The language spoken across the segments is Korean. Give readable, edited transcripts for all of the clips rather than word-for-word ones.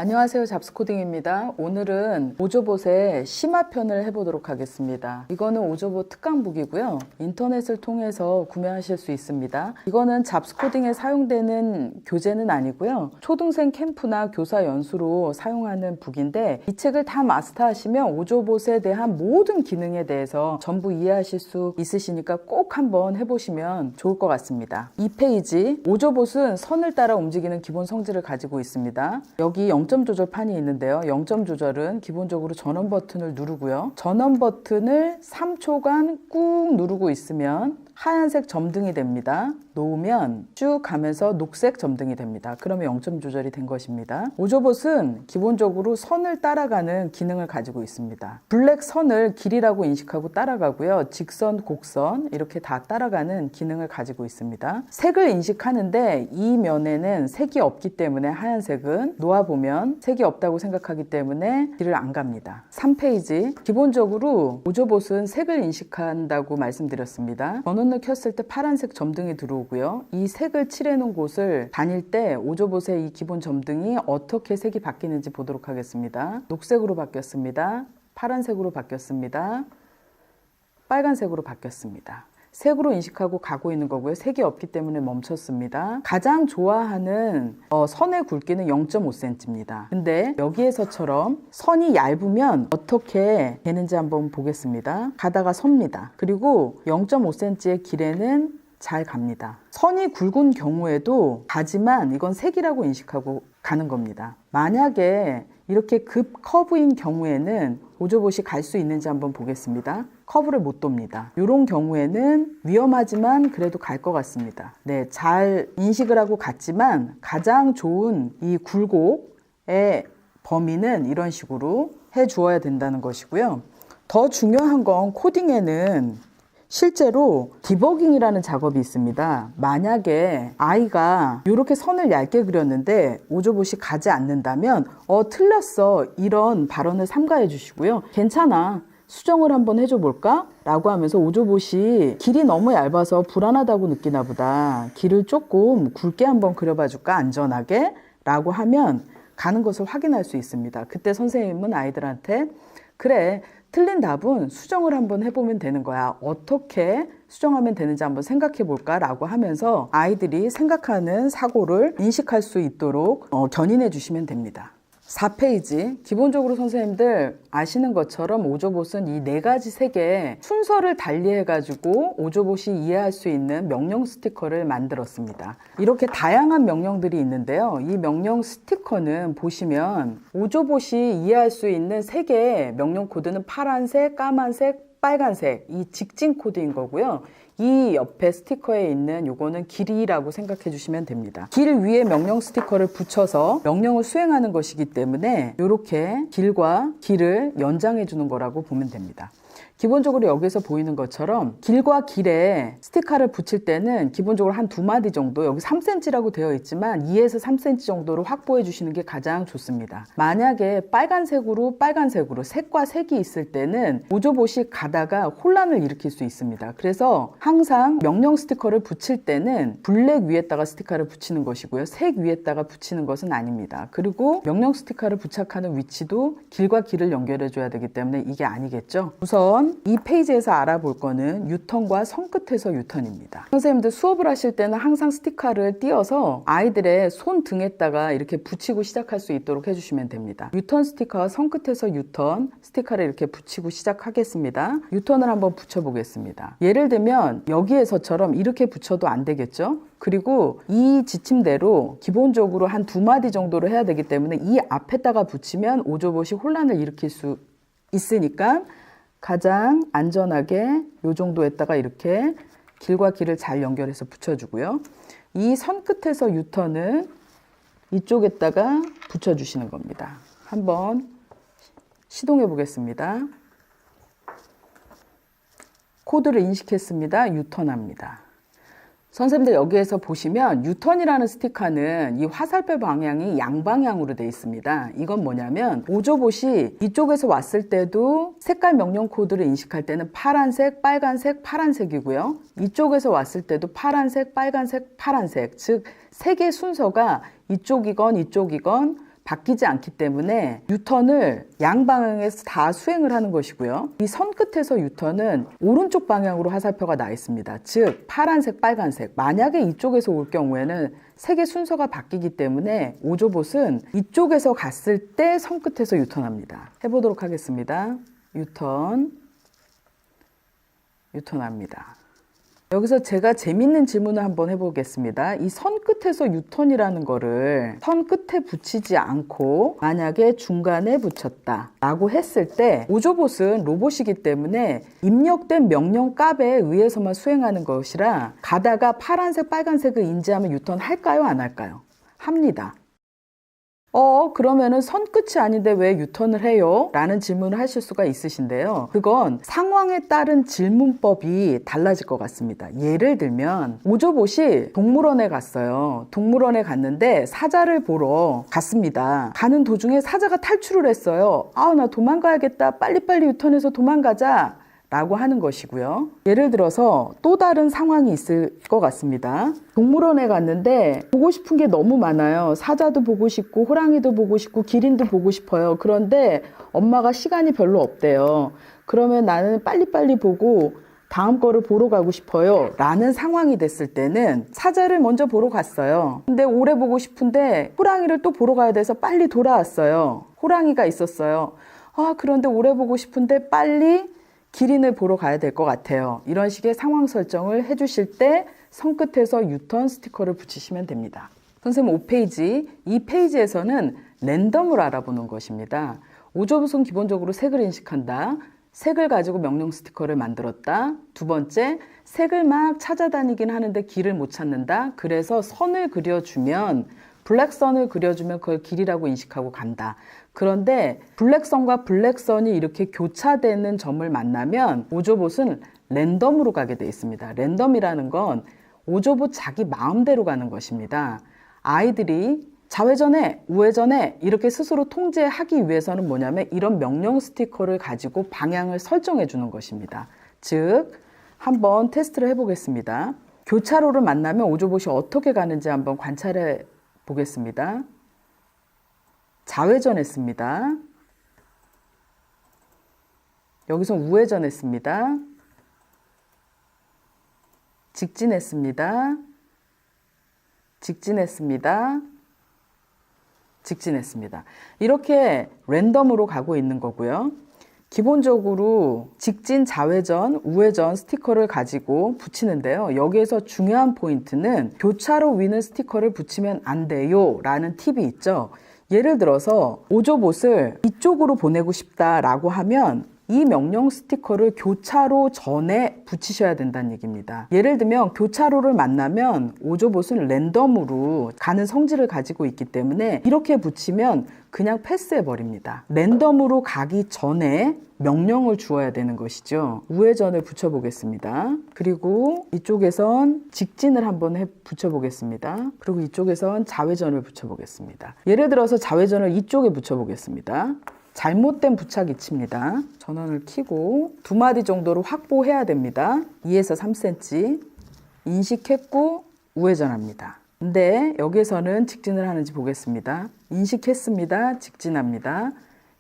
안녕하세요, 잡스코딩입니다. 오늘은 오조봇의 심화편을 해보도록 하겠습니다. 이거는 오조봇 특강북이고요. 인터넷을 통해서 구매하실 수 있습니다. 이거는 잡스코딩에 사용되는 교재는 아니고요. 초등생 캠프나 교사 연수로 사용하는 북인데 이 책을 다 마스터하시면 오조봇에 대한 모든 기능에 대해서 전부 이해하실 수 있으시니까 꼭 한번 해보시면 좋을 것 같습니다. 2페이지, 오조봇은 선을 따라 움직이는 기본 성질을 가지고 있습니다. 여기 0점 조절판이 있는데요. 0점 조절은 기본적으로 전원 버튼을 누르고요. 전원 버튼을 3초간 꾹 누르고 있으면 하얀색 점등이 됩니다. 놓으면 쭉 가면서 녹색 점등이 됩니다. 그러면 0점 조절이 된 것입니다. 오조봇은 기본적으로 선을 따라가는 기능을 가지고 있습니다. 블랙 선을 길이라고 인식하고 따라가고요. 직선, 곡선 이렇게 다 따라가는 기능을 가지고 있습니다. 색을 인식하는데 이 면에는 색이 없기 때문에 하얀색은 놓아보면 색이 없다고 생각하기 때문에 길을 안 갑니다. 3페이지, 기본적으로 오조봇은 색을 인식한다고 말씀드렸습니다. 전원을 켰을 때 파란색 점등이 들어오고요. 이 색을 칠해 놓은 곳을 다닐 때 오조봇의 이 기본 점등이 어떻게 색이 바뀌는지 보도록 하겠습니다. 녹색으로 바뀌었습니다. 파란색으로 바뀌었습니다. 빨간색으로 바뀌었습니다. 색으로 인식하고 가고 있는 거고요. 색이 없기 때문에 멈췄습니다. 가장 좋아하는 선의 굵기는 0.5cm입니다. 근데 여기에서처럼 선이 얇으면 어떻게 되는지 한번 보겠습니다. 가다가 섭니다. 그리고 0.5cm의 길에는 잘 갑니다. 선이 굵은 경우에도 가지만 이건 색이라고 인식하고 가는 겁니다. 만약에 이렇게 급 커브인 경우에는 오조봇이 갈 수 있는지 한번 보겠습니다. 커브를 못 돕니다. 이런 경우에는 위험하지만 그래도 갈 것 같습니다. 네, 잘 인식을 하고 갔지만 가장 좋은 이 굴곡의 범위는 이런 식으로 해 주어야 된다는 것이고요. 더 중요한 건 코딩에는 실제로 디버깅이라는 작업이 있습니다. 만약에 아이가 이렇게 선을 얇게 그렸는데 오조봇이 가지 않는다면 틀렸어 이런 발언을 삼가해 주시고요. 괜찮아, 수정을 한번 해줘 볼까? 라고 하면서 오조봇이 길이 너무 얇아서 불안하다고 느끼나 보다, 길을 조금 굵게 한번 그려봐 줄까? 안전하게? 라고 하면 가는 것을 확인할 수 있습니다. 그때 선생님은 아이들한테 그래, 틀린 답은 수정을 한번 해보면 되는 거야. 어떻게 수정하면 되는지 한번 생각해 볼까? 라고 하면서 아이들이 생각하는 사고를 인식할 수 있도록 견인해 주시면 됩니다. 4페이지, 기본적으로 선생님들 아시는 것처럼 오조봇은 이 4가지 색의 순서를 달리해가지고 오조봇이 이해할 수 있는 명령 스티커를 만들었습니다. 이렇게 다양한 명령들이 있는데요. 이 명령 스티커는 보시면 오조봇이 이해할 수 있는 3개의 명령 코드는 파란색, 까만색, 빨간색, 이 직진 코드인 거고요. 이 옆에 스티커에 있는 요거는 길이라고 생각해 주시면 됩니다. 길 위에 명령 스티커를 붙여서 명령을 수행하는 것이기 때문에 이렇게 길과 길을 연장해 주는 거라고 보면 됩니다. 기본적으로 여기서 보이는 것처럼 길과 길에 스티커를 붙일 때는 기본적으로 한 2마디 정도, 여기 3cm라고 되어 있지만 2에서 3cm 정도로 확보해 주시는 게 가장 좋습니다. 만약에 빨간색으로 색과 색이 있을 때는 오조봇이 가다가 혼란을 일으킬 수 있습니다. 그래서 항상 명령 스티커를 붙일 때는 블랙 위에다가 스티커를 붙이는 것이고요. 색 위에다가 붙이는 것은 아닙니다. 그리고 명령 스티커를 부착하는 위치도 길과 길을 연결해 줘야 되기 때문에 이게 아니겠죠. 우선 이 페이지에서 알아볼 거는 유턴과 손끝에서 유턴입니다. 선생님들 수업을 하실 때는 항상 스티커를 띄어서 아이들의 손등에다가 이렇게 붙이고 시작할 수 있도록 해주시면 됩니다. 유턴 스티커와 손끝에서 유턴 스티커를 이렇게 붙이고 시작하겠습니다. 유턴을 한번 붙여보겠습니다. 예를 들면 여기에서처럼 이렇게 붙여도 안 되겠죠? 그리고 이 지침대로 기본적으로 한 2마디 정도로 해야 되기 때문에 이 앞에다가 붙이면 오조봇이 혼란을 일으킬 수 있으니까 가장 안전하게 이 정도에다가 이렇게 길과 길을 잘 연결해서 붙여주고요. 이 선 끝에서 유턴은 이쪽에다가 붙여주시는 겁니다. 한번 시동해 보겠습니다. 코드를 인식했습니다. 유턴합니다. 선생님들 여기에서 보시면 유턴이라는 스티커는 이 화살표 방향이 양방향으로 되어 있습니다. 이건 뭐냐면 오조봇이 이쪽에서 왔을 때도 색깔 명령 코드를 인식할 때는 파란색, 빨간색, 파란색이고요. 이쪽에서 왔을 때도 파란색, 빨간색, 파란색, 즉 색의 순서가 이쪽이건 바뀌지 않기 때문에 유턴을 양방향에서 다 수행을 하는 것이고요. 이 선 끝에서 유턴은 오른쪽 방향으로 화살표가 나 있습니다. 즉 파란색, 빨간색. 만약에 이쪽에서 올 경우에는 색의 순서가 바뀌기 때문에 오조봇은 이쪽에서 갔을 때 선 끝에서 유턴합니다. 해보도록 하겠습니다. 유턴합니다. 여기서 제가 재밌는 질문을 한번 해보겠습니다. 이 선 끝에서 유턴이라는 거를 선 끝에 붙이지 않고 만약에 중간에 붙였다 라고 했을 때 오조봇은 로봇이기 때문에 입력된 명령 값에 의해서만 수행하는 것이라 가다가 파란색, 빨간색을 인지하면 유턴 할까요? 안 할까요? 합니다. 그러면은 선 끝이 아닌데 왜 유턴을 해요? 라는 질문을 하실 수가 있으신데요. 그건 상황에 따른 질문법이 달라질 것 같습니다. 예를 들면 오조봇이 동물원에 갔어요. 동물원에 갔는데 사자를 보러 갔습니다. 가는 도중에 사자가 탈출을 했어요. 나 도망가야겠다. 빨리빨리 유턴해서 도망가자. 라고 하는 것이고요. 예를 들어서 또 다른 상황이 있을 것 같습니다. 동물원에 갔는데 보고 싶은 게 너무 많아요. 사자도 보고 싶고 호랑이도 보고 싶고 기린도 보고 싶어요. 그런데 엄마가 시간이 별로 없대요. 그러면 나는 빨리빨리 보고 다음 거를 보러 가고 싶어요. 라는 상황이 됐을 때는 사자를 먼저 보러 갔어요. 근데 오래 보고 싶은데 호랑이를 또 보러 가야 돼서 빨리 돌아왔어요. 호랑이가 있었어요. 그런데 오래 보고 싶은데 빨리 기린을 보러 가야 될 것 같아요. 이런 식의 상황 설정을 해주실 때 손끝에서 유턴 스티커를 붙이시면 됩니다. 선생님 5페이지, 이 페이지에서는 랜덤을 알아보는 것입니다. 오조봇은 기본적으로 색을 인식한다. 색을 가지고 명령 스티커를 만들었다. 두 번째, 색을 막 찾아다니긴 하는데 길을 못 찾는다. 그래서 선을 그려주면 블랙선을 그려주면 그걸 길이라고 인식하고 간다. 그런데 블랙선과 블랙선이 이렇게 교차되는 점을 만나면 오조봇은 랜덤으로 가게 되어 있습니다. 랜덤이라는 건 오조봇 자기 마음대로 가는 것입니다. 아이들이 좌회전해, 우회전해 이렇게 스스로 통제하기 위해서는 뭐냐면 이런 명령 스티커를 가지고 방향을 설정해 주는 것입니다. 즉, 한번 테스트를 해보겠습니다. 교차로를 만나면 오조봇이 어떻게 가는지 한번 관찰해 보겠습니다. 좌회전했습니다. 여기서 우회전했습니다. 직진했습니다. 직진했습니다. 직진했습니다. 이렇게 랜덤으로 가고 있는 거고요. 기본적으로 직진, 좌회전, 우회전 스티커를 가지고 붙이는데요. 여기에서 중요한 포인트는 교차로 위는 스티커를 붙이면 안 돼요 라는 팁이 있죠. 예를 들어서 오조봇을 이쪽으로 보내고 싶다라고 하면 이 명령 스티커를 교차로 전에 붙이셔야 된다는 얘기입니다. 예를 들면 교차로를 만나면 오조봇은 랜덤으로 가는 성질을 가지고 있기 때문에 이렇게 붙이면 그냥 패스해버립니다. 랜덤으로 가기 전에 명령을 주어야 되는 것이죠. 우회전을 붙여보겠습니다. 그리고 이쪽에선 직진을 한번 붙여보겠습니다. 그리고 이쪽에선 좌회전을 붙여보겠습니다. 예를 들어서 좌회전을 이쪽에 붙여보겠습니다. 잘못된 부착 위치입니다. 전원을 켜고 2마디 정도로 확보해야 됩니다. 2에서 3cm 인식했고 우회전합니다. 근데 여기서는 직진을 하는지 보겠습니다. 인식했습니다. 직진합니다.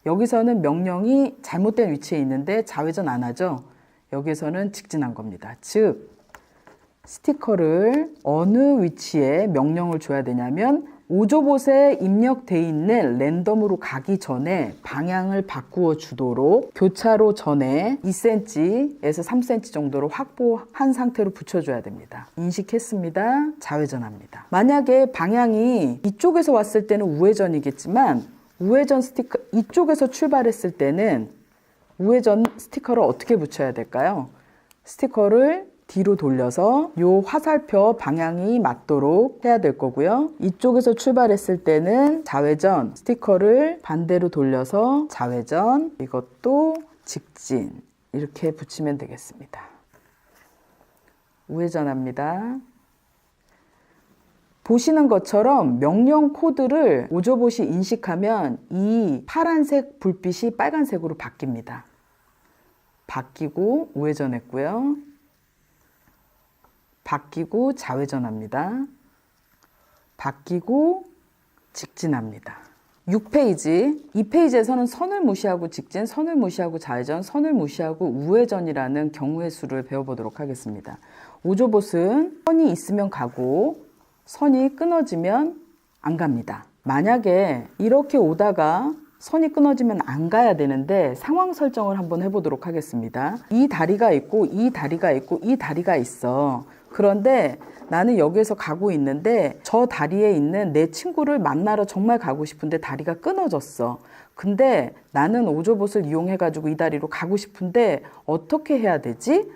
여기서는 명령이 잘못된 위치에 있는데 좌회전 안 하죠. 여기서는 직진한 겁니다. 즉 스티커를 어느 위치에 명령을 줘야 되냐면 오조봇에 입력되어 있는 랜덤으로 가기 전에 방향을 바꾸어 주도록 교차로 전에 2cm에서 3cm 정도로 확보한 상태로 붙여줘야 됩니다. 인식했습니다. 좌회전합니다. 만약에 방향이 이쪽에서 왔을 때는 우회전이겠지만 우회전 스티커 이쪽에서 출발했을 때는 우회전 스티커를 어떻게 붙여야 될까요? 스티커를 뒤로 돌려서 요 화살표 방향이 맞도록 해야 될 거고요. 이쪽에서 출발했을 때는 좌회전 스티커를 반대로 돌려서 좌회전, 이것도 직진 이렇게 붙이면 되겠습니다. 우회전합니다. 보시는 것처럼 명령 코드를 오조봇이 인식하면 이 파란색 불빛이 빨간색으로 바뀝니다. 바뀌고 우회전했고요. 바뀌고 좌회전합니다. 바뀌고 직진합니다. 6페이지. 이 페이지에서는 선을 무시하고 직진, 선을 무시하고 좌회전, 선을 무시하고 우회전이라는 경우의 수를 배워보도록 하겠습니다. 오조봇은 선이 있으면 가고 선이 끊어지면 안 갑니다. 만약에 이렇게 오다가 선이 끊어지면 안 가야 되는데 상황 설정을 한번 해보도록 하겠습니다. 이 다리가 있고 이 다리가 있고 이 다리가 있어. 그런데 나는 여기에서 가고 있는데 저 다리에 있는 내 친구를 만나러 정말 가고 싶은데 다리가 끊어졌어. 근데 나는 오조봇을 이용해가지고 이 다리로 가고 싶은데 어떻게 해야 되지?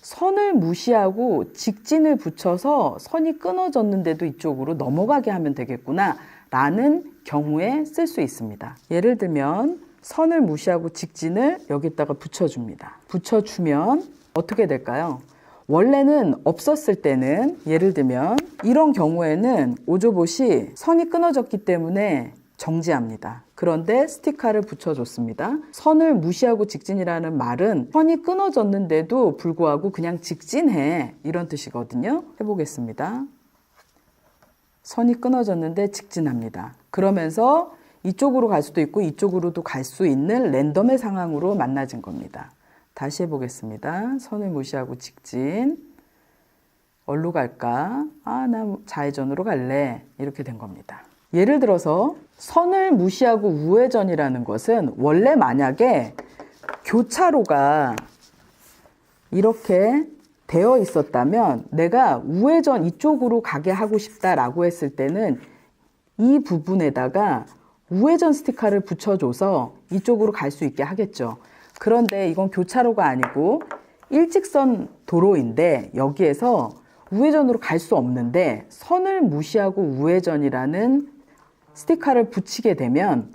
선을 무시하고 직진을 붙여서 선이 끊어졌는데도 이쪽으로 넘어가게 하면 되겠구나 라는 경우에 쓸 수 있습니다. 예를 들면 선을 무시하고 직진을 여기다가 붙여줍니다. 붙여주면 어떻게 될까요? 원래는 없었을 때는 예를 들면 이런 경우에는 오조봇이 선이 끊어졌기 때문에 정지합니다. 그런데 스티커를 붙여줬습니다. 선을 무시하고 직진이라는 말은 선이 끊어졌는데도 불구하고 그냥 직진해 이런 뜻이거든요. 해보겠습니다. 선이 끊어졌는데 직진합니다. 그러면서 이쪽으로 갈 수도 있고 이쪽으로도 갈 수 있는 랜덤의 상황으로 만나진 겁니다. 다시 해보겠습니다. 선을 무시하고 직진. 어디로 갈까? 나 좌회전으로 갈래. 이렇게 된 겁니다. 예를 들어서 선을 무시하고 우회전이라는 것은 원래 만약에 교차로가 이렇게 되어 있었다면 내가 우회전 이쪽으로 가게 하고 싶다라고 했을 때는 이 부분에다가 우회전 스티커를 붙여줘서 이쪽으로 갈 수 있게 하겠죠. 그런데 이건 교차로가 아니고 일직선 도로인데 여기에서 우회전으로 갈 수 없는데 선을 무시하고 우회전이라는 스티커를 붙이게 되면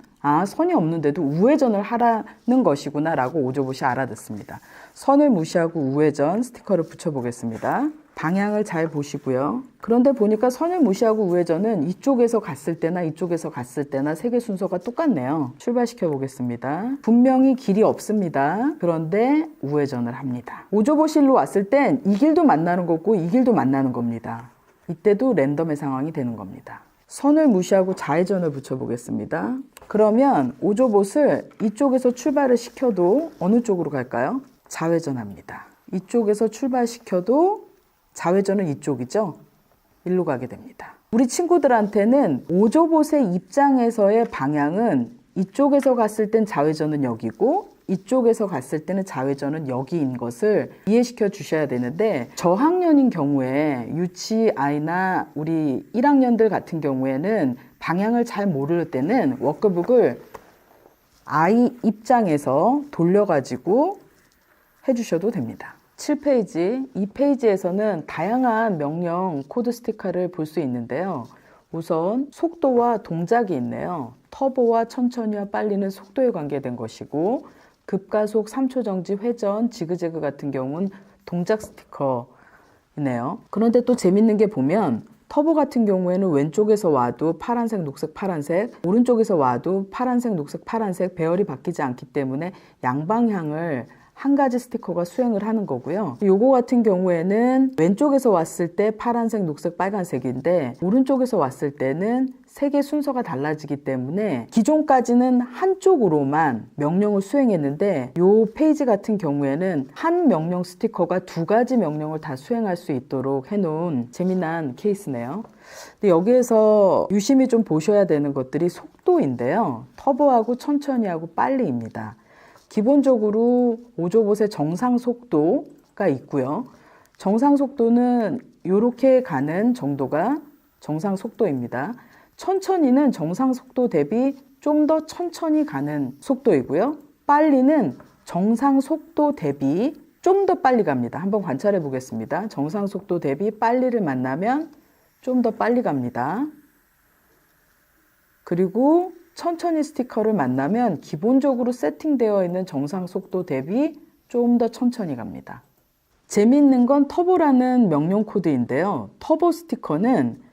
선이 없는데도 우회전을 하라는 것이구나 라고 오조봇이 알아듣습니다. 선을 무시하고 우회전 스티커를 붙여보겠습니다. 방향을 잘 보시고요. 그런데 보니까 선을 무시하고 우회전은 이쪽에서 갔을 때나 이쪽에서 갔을 때나 세개 순서가 똑같네요. 출발시켜 보겠습니다. 분명히 길이 없습니다. 그런데 우회전을 합니다. 오조봇일로 왔을 땐 이 길도 만나는 거고 이 길도 만나는 겁니다. 이때도 랜덤의 상황이 되는 겁니다. 선을 무시하고 좌회전을 붙여보겠습니다. 그러면 오조봇을 이쪽에서 출발을 시켜도 어느 쪽으로 갈까요? 좌회전합니다. 이쪽에서 출발시켜도 좌회전은 이쪽이죠? 일로 가게 됩니다. 우리 친구들한테는 오조봇의 입장에서의 방향은 이쪽에서 갔을 땐 좌회전은 여기고 이쪽에서 갔을 때는 좌회전은 여기인 것을 이해시켜 주셔야 되는데 저학년인 경우에 유치 아이나 우리 1학년들 같은 경우에는 방향을 잘 모를 때는 워크북을 아이 입장에서 돌려가지고 해주셔도 됩니다. 7페이지, 이 페이지에서는 다양한 명령 코드 스티커를 볼 수 있는데요. 우선 속도와 동작이 있네요. 터보와 천천히와 빨리는 속도에 관계된 것이고 급가속, 3초 정지, 회전, 지그재그 같은 경우는 동작 스티커이네요. 그런데 또 재밌는 게 보면 터보 같은 경우에는 왼쪽에서 와도 파란색, 녹색, 파란색, 오른쪽에서 와도 파란색, 녹색, 파란색 배열이 바뀌지 않기 때문에 양방향을 한 가지 스티커가 수행을 하는 거고요. 요거 같은 경우에는 왼쪽에서 왔을 때 파란색, 녹색, 빨간색인데 오른쪽에서 왔을 때는 세 개 순서가 달라지기 때문에 기존까지는 한쪽으로만 명령을 수행했는데 요 페이지 같은 경우에는 한 명령 스티커가 두 가지 명령을 다 수행할 수 있도록 해놓은 재미난 케이스네요. 근데 여기에서 유심히 좀 보셔야 되는 것들이 속도인데요. 터보하고 천천히하고 빨리입니다. 기본적으로 오조봇의 정상 속도가 있고요. 정상 속도는 이렇게 가는 정도가 정상 속도입니다. 천천히는 정상 속도 대비 좀 더 천천히 가는 속도이고요. 빨리는 정상 속도 대비 좀 더 빨리 갑니다. 한번 관찰해 보겠습니다. 정상 속도 대비 빨리를 만나면 좀 더 빨리 갑니다. 그리고 천천히 스티커를 만나면 기본적으로 세팅되어 있는 정상 속도 대비 좀 더 천천히 갑니다. 재미있는 건 터보라는 명령 코드인데요. 터보 스티커는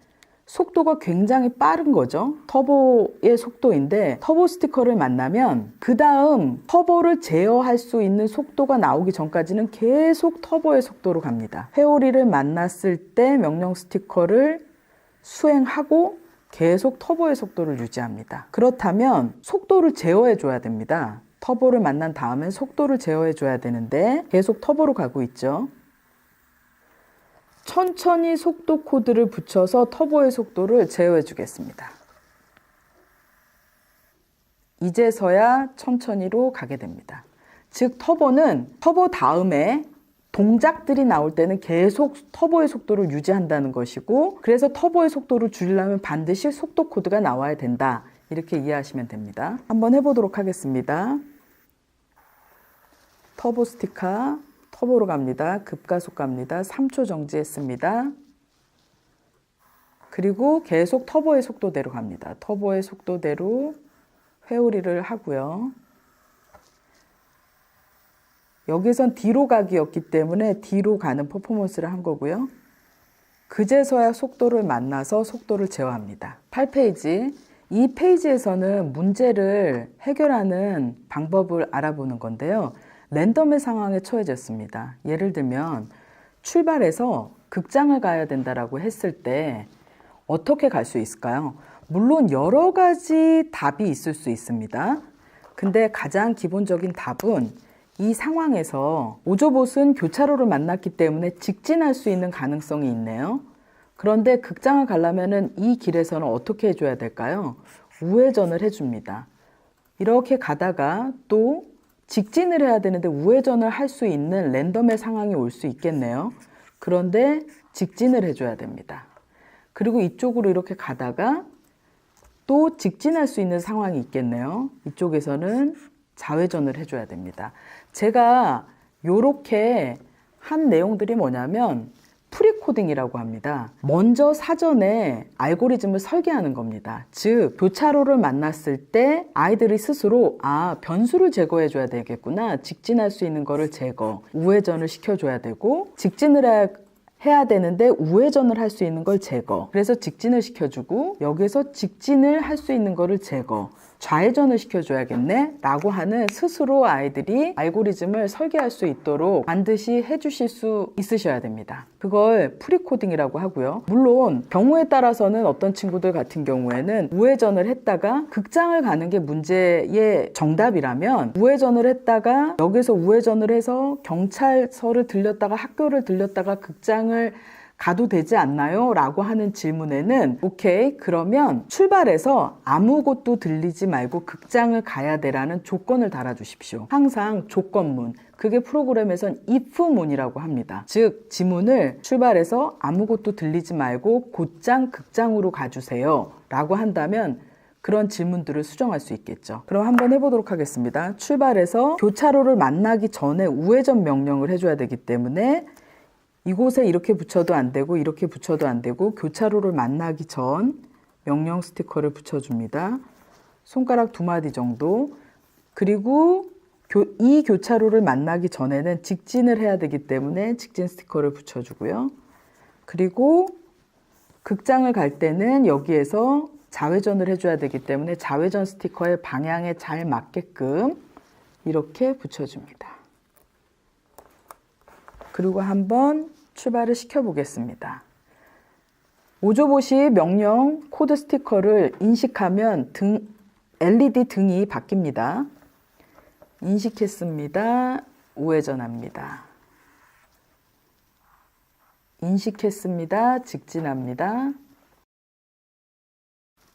속도가 굉장히 빠른 거죠. 터보의 속도인데 터보 스티커를 만나면 그 다음 터보를 제어할 수 있는 속도가 나오기 전까지는 계속 터보의 속도로 갑니다. 회오리를 만났을 때 명령 스티커를 수행하고 계속 터보의 속도를 유지합니다. 그렇다면 속도를 제어해 줘야 됩니다. 터보를 만난 다음에 속도를 제어해 줘야 되는데 계속 터보로 가고 있죠. 천천히 속도 코드를 붙여서 터보의 속도를 제어해 주겠습니다. 이제서야 천천히로 가게 됩니다. 즉 터보는 터보 다음에 동작들이 나올 때는 계속 터보의 속도를 유지한다는 것이고, 그래서 터보의 속도를 줄이려면 반드시 속도 코드가 나와야 된다. 이렇게 이해하시면 됩니다. 한번 해보도록 하겠습니다. 터보 스티커, 터보로 갑니다. 급가속 갑니다. 3초 정지했습니다. 그리고 계속 터보의 속도대로 갑니다. 터보의 속도대로 회오리를 하고요. 여기선 뒤로 가기였기 때문에 뒤로 가는 퍼포먼스를 한 거고요. 그제서야 속도를 만나서 속도를 제어합니다. 8페이지. 이 페이지에서는 문제를 해결하는 방법을 알아보는 건데요. 랜덤의 상황에 처해졌습니다. 예를 들면 출발해서 극장을 가야 된다라고 했을 때 어떻게 갈 수 있을까요? 물론 여러 가지 답이 있을 수 있습니다. 근데 가장 기본적인 답은 이 상황에서 오조봇은 교차로를 만났기 때문에 직진할 수 있는 가능성이 있네요. 그런데 극장을 가려면 이 길에서는 어떻게 해줘야 될까요? 우회전을 해줍니다. 이렇게 가다가 또 직진을 해야 되는데 우회전을 할 수 있는 랜덤의 상황이 올 수 있겠네요. 그런데 직진을 해줘야 됩니다. 그리고 이쪽으로 이렇게 가다가 또 직진할 수 있는 상황이 있겠네요. 이쪽에서는 좌회전을 해줘야 됩니다. 제가 이렇게 한 내용들이 뭐냐면 프리코딩이라고 합니다. 먼저 사전에 알고리즘을 설계하는 겁니다. 즉 교차로를 만났을 때 아이들이 스스로 변수를 제거해 줘야 되겠구나, 직진할 수 있는 거를 제거, 우회전을 시켜줘야 되고, 직진을 해야 되는데 우회전을 할 수 있는 걸 제거, 그래서 직진을 시켜주고 여기서 직진을 할 수 있는 거를 제거, 좌회전을 시켜줘야겠네 라고 하는 스스로 아이들이 알고리즘을 설계할 수 있도록 반드시 해주실 수 있으셔야 됩니다. 그걸 프리코딩이라고 하고요. 물론 경우에 따라서는 어떤 친구들 같은 경우에는 우회전을 했다가 극장을 가는 게 문제의 정답이라면 우회전을 했다가 여기서 우회전을 해서 경찰서를 들렸다가 학교를 들렸다가 극장을 가도 되지 않나요? 라고 하는 질문에는 오케이, 그러면 출발해서 아무것도 들리지 말고 극장을 가야 돼라는 조건을 달아주십시오. 항상 조건문, 그게 프로그램에선 if문이라고 합니다. 즉 지문을 출발해서 아무것도 들리지 말고 곧장 극장으로 가주세요 라고 한다면 그런 질문들을 수정할 수 있겠죠. 그럼 한번 해보도록 하겠습니다. 출발해서 교차로를 만나기 전에 우회전 명령을 해줘야 되기 때문에 이곳에 이렇게 붙여도 안 되고 이렇게 붙여도 안 되고 교차로를 만나기 전 명령 스티커를 붙여줍니다. 손가락 2마디 정도. 그리고 이 교차로를 만나기 전에는 직진을 해야 되기 때문에 직진 스티커를 붙여주고요. 그리고 극장을 갈 때는 여기에서 좌회전을 해줘야 되기 때문에 좌회전 스티커의 방향에 잘 맞게끔 이렇게 붙여줍니다. 그리고 한번 출발을 시켜보겠습니다. 오조봇이 명령 코드 스티커를 인식하면 LED 등이 바뀝니다. 인식했습니다. 우회전합니다. 인식했습니다. 직진합니다.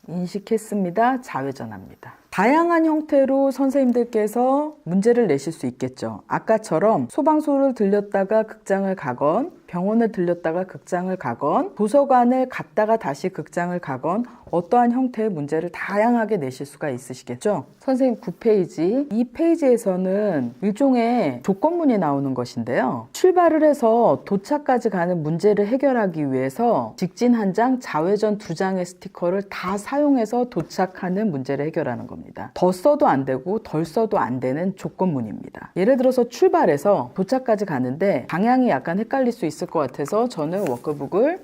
인식했습니다. 좌회전합니다. 다양한 형태로 선생님들께서 문제를 내실 수 있겠죠. 아까처럼 소방서를 들렸다가 극장을 가건, 병원을 들렸다가 극장을 가건, 도서관을 갔다가 다시 극장을 가건 어떠한 형태의 문제를 다양하게 내실 수가 있으시겠죠. 선생님 9페이지, 이 페이지에서는 일종의 조건문이 나오는 것인데요. 출발을 해서 도착까지 가는 문제를 해결하기 위해서 직진 1장, 좌회전 2장의 스티커를 다 사용해서 도착하는 문제를 해결하는 겁니다. 더 써도 안 되고 덜 써도 안 되는 조건문입니다. 예를 들어서 출발해서 도착까지 가는데 방향이 약간 헷갈릴 수 있을 것 같아서 저는 워크북을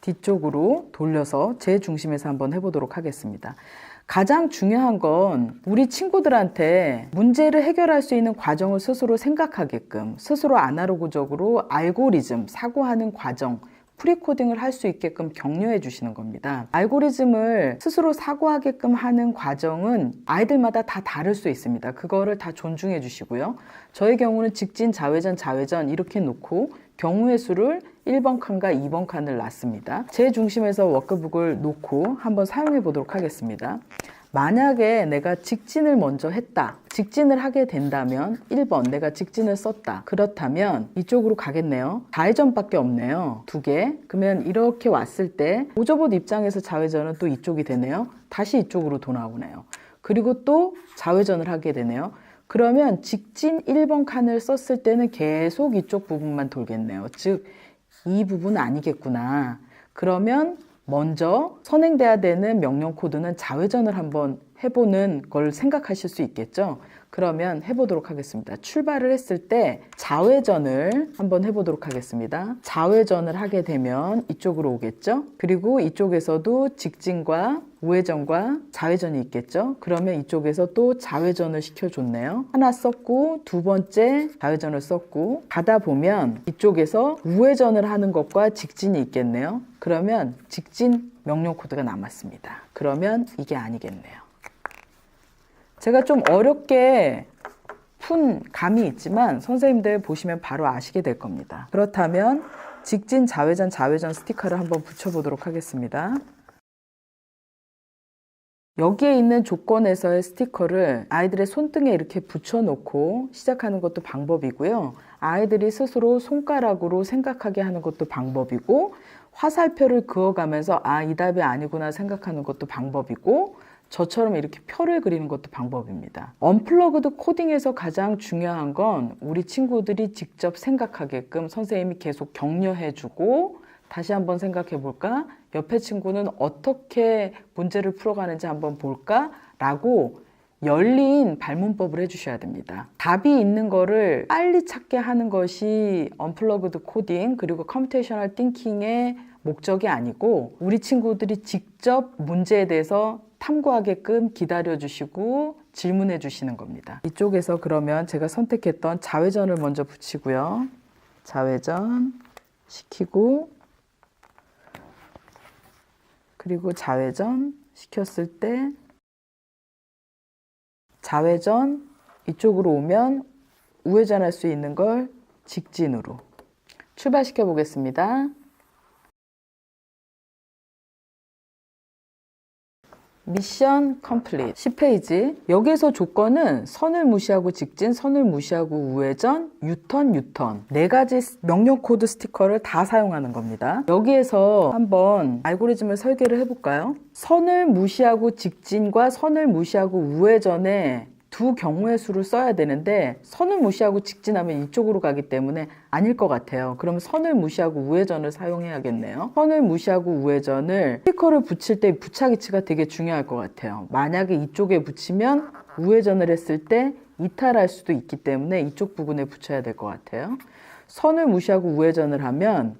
뒤쪽으로 돌려서 제 중심에서 한번 해보도록 하겠습니다. 가장 중요한 건 우리 친구들한테 문제를 해결할 수 있는 과정을 스스로 생각하게끔, 스스로 아날로그적으로 알고리즘, 사고하는 과정, 프리코딩을 할 수 있게끔 격려해 주시는 겁니다. 알고리즘을 스스로 사고하게끔 하는 과정은 아이들마다 다 다를 수 있습니다. 그거를 다 존중해 주시고요. 저의 경우는 직진, 좌회전, 좌회전 이렇게 놓고 경우의 수를 1번 칸과 2번 칸을 놨습니다. 제 중심에서 워크북을 놓고 한번 사용해 보도록 하겠습니다. 만약에 내가 직진을 먼저 했다. 직진을 하게 된다면 1번 내가 직진을 썼다. 그렇다면 이쪽으로 가겠네요. 좌회전밖에 없네요. 2개. 그러면 이렇게 왔을 때 오저봇 입장에서 좌회전은 또 이쪽이 되네요. 다시 이쪽으로 돌아오네요. 그리고 또 좌회전을 하게 되네요. 그러면 직진 1번 칸을 썼을 때는 계속 이쪽 부분만 돌겠네요. 즉, 이 부분 아니겠구나. 그러면 먼저 선행돼야 되는 명령 코드는 좌회전을 한번 해보는 걸 생각하실 수 있겠죠? 그러면 해보도록 하겠습니다. 출발을 했을 때 좌회전을 한번 해보도록 하겠습니다. 좌회전을 하게 되면 이쪽으로 오겠죠? 그리고 이쪽에서도 직진과 우회전과 좌회전이 있겠죠? 그러면 이쪽에서 또 좌회전을 시켜줬네요. 하나 썼고 두 번째 좌회전을 썼고 가다 보면 이쪽에서 우회전을 하는 것과 직진이 있겠네요. 그러면 직진 명령 코드가 남았습니다. 그러면 이게 아니겠네요. 제가 좀 어렵게 푼 감이 있지만 선생님들 보시면 바로 아시게 될 겁니다. 그렇다면 직진, 좌회전, 좌회전 스티커를 한번 붙여보도록 하겠습니다. 여기에 있는 조건에서의 스티커를 아이들의 손등에 이렇게 붙여놓고 시작하는 것도 방법이고요. 아이들이 스스로 손가락으로 생각하게 하는 것도 방법이고, 화살표를 그어가면서 이 답이 아니구나 생각하는 것도 방법이고, 저처럼 이렇게 표를 그리는 것도 방법입니다. 언플러그드 코딩에서 가장 중요한 건 우리 친구들이 직접 생각하게끔 선생님이 계속 격려해주고, 다시 한번 생각해 볼까? 옆에 친구는 어떻게 문제를 풀어가는지 한번 볼까? 라고 열린 발문법을 해주셔야 됩니다. 답이 있는 거를 빨리 찾게 하는 것이 언플러그드 코딩 그리고 컴퓨테이셔널 띵킹의 목적이 아니고, 우리 친구들이 직접 문제에 대해서 탐구하게끔 기다려주시고 질문해 주시는 겁니다. 이쪽에서 그러면 제가 선택했던 좌회전을 먼저 붙이고요. 좌회전 시키고, 그리고 좌회전 시켰을 때 좌회전 이쪽으로 오면 우회전할 수 있는 걸 직진으로 출발시켜 보겠습니다. 미션 컴플릿 10페이지. 여기에서 조건은 선을 무시하고 직진, 선을 무시하고 우회전, 유턴, 유턴 4가지 명령 코드 스티커를 다 사용하는 겁니다. 여기에서 한번 알고리즘을 설계를 해볼까요? 선을 무시하고 직진과 선을 무시하고 우회전에 두 경우의 수를 써야 되는데, 선을 무시하고 직진하면 이쪽으로 가기 때문에 아닐 것 같아요. 그럼 선을 무시하고 우회전을 사용해야겠네요. 선을 무시하고 우회전을 스티커를 붙일 때 부착위치가 되게 중요할 것 같아요. 만약에 이쪽에 붙이면 우회전을 했을 때 이탈할 수도 있기 때문에 이쪽 부분에 붙여야 될 것 같아요. 선을 무시하고 우회전을 하면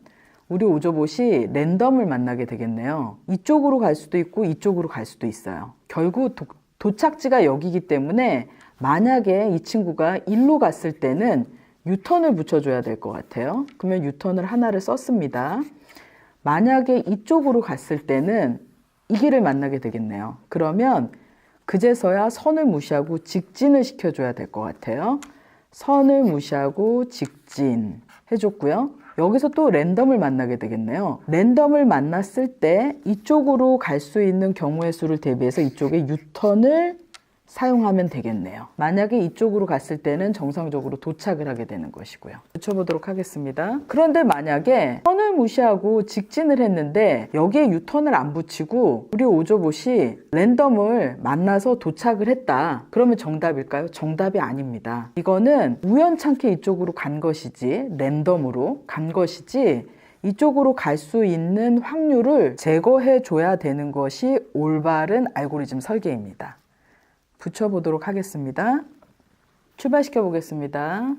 우리 오저봇이 랜덤을 만나게 되겠네요. 이쪽으로 갈 수도 있고 이쪽으로 갈 수도 있어요. 결국 도착지가 여기기 때문에 만약에 이 친구가 일로 갔을 때는 유턴을 붙여줘야 될 것 같아요. 그러면 유턴을 하나를 썼습니다. 만약에 이쪽으로 갔을 때는 이 길을 만나게 되겠네요. 그러면 그제서야 선을 무시하고 직진을 시켜줘야 될 것 같아요. 선을 무시하고 직진 해줬고요. 여기서 또 랜덤을 만나게 되겠네요. 랜덤을 만났을 때 이쪽으로 갈 수 있는 경우의 수를 대비해서 이쪽에 유턴을 사용하면 되겠네요. 만약에 이쪽으로 갔을 때는 정상적으로 도착을 하게 되는 것이고요. 붙여보도록 하겠습니다. 그런데 만약에 선을 무시하고 직진을 했는데 여기에 유턴을 안 붙이고 우리 오저봇이 랜덤을 만나서 도착을 했다. 그러면 정답일까요? 정답이 아닙니다. 이거는 우연찮게 이쪽으로 간 것이지, 랜덤으로 간 것이지, 이쪽으로 갈 수 있는 확률을 제거해 줘야 되는 것이 올바른 알고리즘 설계입니다. 붙여보도록 하겠습니다. 출발시켜 보겠습니다.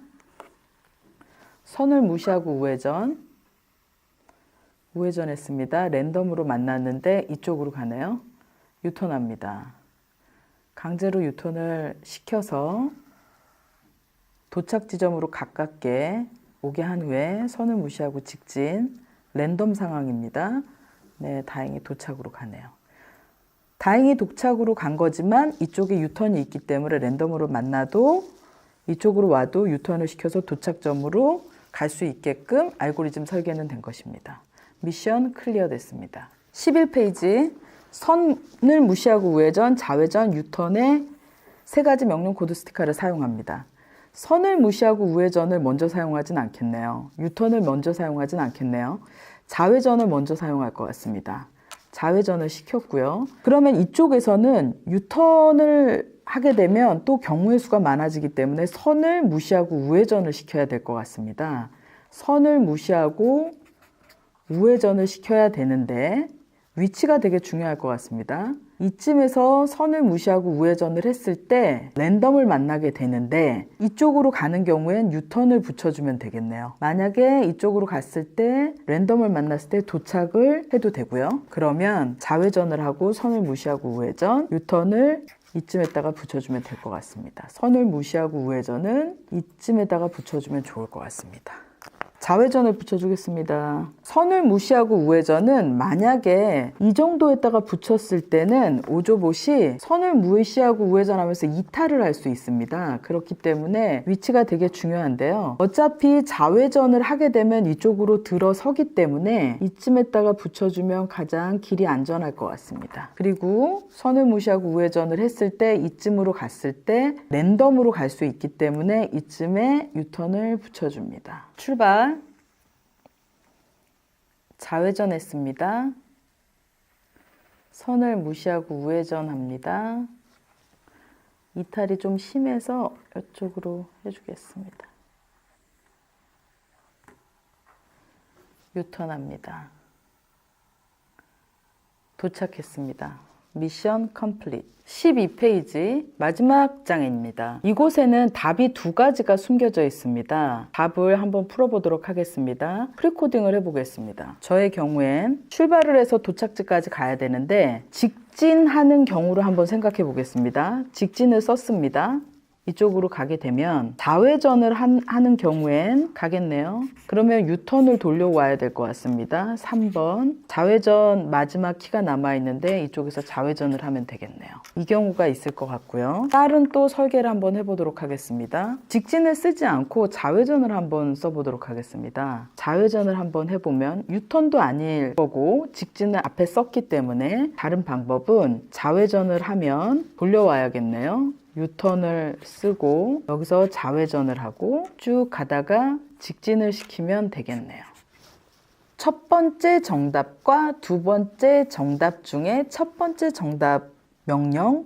선을 무시하고 우회전했습니다. 랜덤으로 만났는데 이쪽으로 가네요. 유턴합니다. 강제로 유턴을 시켜서 도착 지점으로 가깝게 오게 한 후에 선을 무시하고 직진, 랜덤 상황입니다. 네, 다행히 도착으로 가네요. 다행히 도착으로 간 거지만 이쪽에 유턴이 있기 때문에 랜덤으로 만나도 이쪽으로 와도 유턴을 시켜서 도착점으로 갈 수 있게끔 알고리즘 설계는 된 것입니다. 미션 클리어 됐습니다. 11페이지 선을 무시하고 우회전, 좌회전, 유턴의 세 가지 명령 코드 스티커를 사용합니다. 선을 무시하고 우회전을 먼저 사용하진 않겠네요. 유턴을 먼저 사용하진 않겠네요. 좌회전을 먼저 사용할 것 같습니다. 좌회전을 시켰고요. 그러면 이쪽에서는 유턴을 하게 되면 또 경우의 수가 많아지기 때문에 선을 무시하고 우회전을 시켜야 될 것 같습니다. 선을 무시하고 우회전을 시켜야 되는데 위치가 되게 중요할 것 같습니다. 이쯤에서 선을 무시하고 우회전을 했을 때 랜덤을 만나게 되는데 이쪽으로 가는 경우엔 유턴을 붙여주면 되겠네요. 만약에 이쪽으로 갔을 때 랜덤을 만났을 때 도착을 해도 되고요. 그러면 좌회전을 하고 선을 무시하고 우회전, 유턴을 이쯤에다가 붙여주면 될 것 같습니다. 선을 무시하고 우회전은 이쯤에다가 붙여주면 좋을 것 같습니다. 좌회전을 붙여주겠습니다. 선을 무시하고 우회전은 만약에 이 정도에다가 붙였을 때는 오조봇이 선을 무시하고 우회전하면서 이탈을 할 수 있습니다. 그렇기 때문에 위치가 되게 중요한데요. 어차피 좌회전을 하게 되면 이쪽으로 들어서기 때문에 이쯤에다가 붙여주면 가장 길이 안전할 것 같습니다. 그리고 선을 무시하고 우회전을 했을 때 이쯤으로 갔을 때 랜덤으로 갈 수 있기 때문에 이쯤에 유턴을 붙여줍니다. 출발. 좌회전했습니다. 선을 무시하고 우회전합니다. 이탈이 좀 심해서 이쪽으로 해주겠습니다. 유턴합니다. 도착했습니다. 미션 컴플릿. 12페이지 마지막 장입니다. 이곳에는 답이 두 가지가 숨겨져 있습니다. 답을 한번 풀어보도록 하겠습니다. 프리코딩을 해보겠습니다. 저의 경우엔 출발을 해서 도착지까지 가야 되는데 직진하는 경우를 한번 생각해 보겠습니다. 직진을 썼습니다. 이쪽으로 가게 되면 좌회전을 하는 경우엔 가겠네요. 그러면 유턴을 돌려와야 될 것 같습니다. 3번 좌회전 마지막 키가 남아있는데 이쪽에서 좌회전을 하면 되겠네요. 이 경우가 있을 것 같고요. 다른 또 설계를 한번 해보도록 하겠습니다. 직진을 쓰지 않고 좌회전을 한번 써보도록 하겠습니다. 좌회전을 한번 해보면 유턴도 아닐 거고 직진을 앞에 썼기 때문에 다른 방법은 좌회전을 하면 돌려와야겠네요. 유턴을 쓰고 여기서 좌회전을 하고 쭉 가다가 직진을 시키면 되겠네요. 첫 번째 정답과 두 번째 정답 중에 첫 번째 정답 명령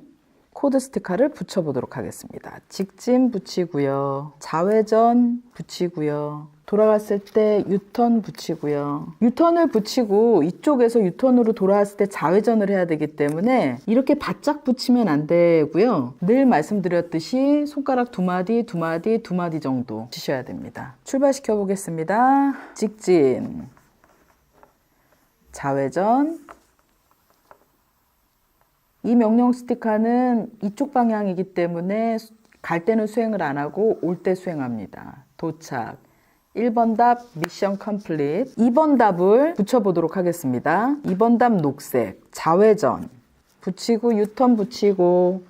코드 스티커를 붙여보도록 하겠습니다. 직진 붙이고요. 좌회전 붙이고요. 돌아갔을 때 유턴 붙이고요. 유턴을 붙이고 이쪽에서 유턴으로 돌아왔을 때 좌회전을 해야 되기 때문에 이렇게 바짝 붙이면 안 되고요. 늘 말씀드렸듯이 손가락 두 마디, 두 마디, 두 마디 정도 붙이셔야 됩니다. 출발시켜 보겠습니다. 직진, 좌회전. 이 명령 스티커는 이쪽 방향이기 때문에 갈 때는 수행을 안 하고 올 때 수행합니다. 도착. 1번 답 미션 컴플릿. 2번 답을 붙여보도록 하겠습니다. 2번 답 녹색. 좌회전 붙이고 유턴 붙이고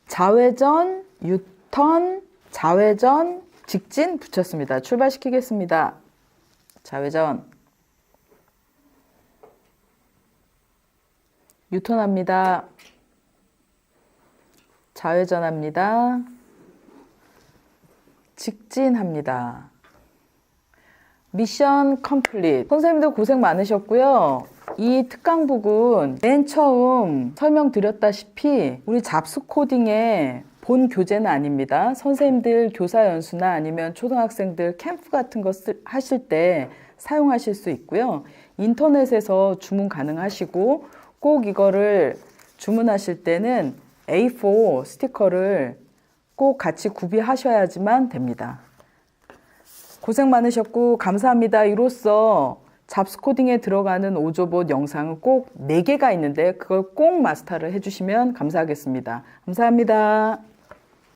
좌회전, 유턴, 좌회전, 직진 붙였습니다. 출발시키겠습니다. 좌회전 유턴합니다. 좌회전합니다. 직진합니다. 미션 컴플릿. 선생님들 고생 많으셨고요. 이 특강북은 맨 처음 설명드렸다시피 우리 잡스 코딩의 본 교재는 아닙니다. 선생님들 교사 연수나 아니면 초등학생들 캠프 같은 거 하실 때 사용하실 수 있고요. 인터넷에서 주문 가능하시고 꼭 이거를 주문하실 때는 A4 스티커를 꼭 같이 구비하셔야지만 됩니다. 고생 많으셨고 감사합니다. 이로써 잡스 코딩에 들어가는 오조봇 영상은 꼭 4개가 있는데 그걸 꼭 마스터를 해주시면 감사하겠습니다. 감사합니다.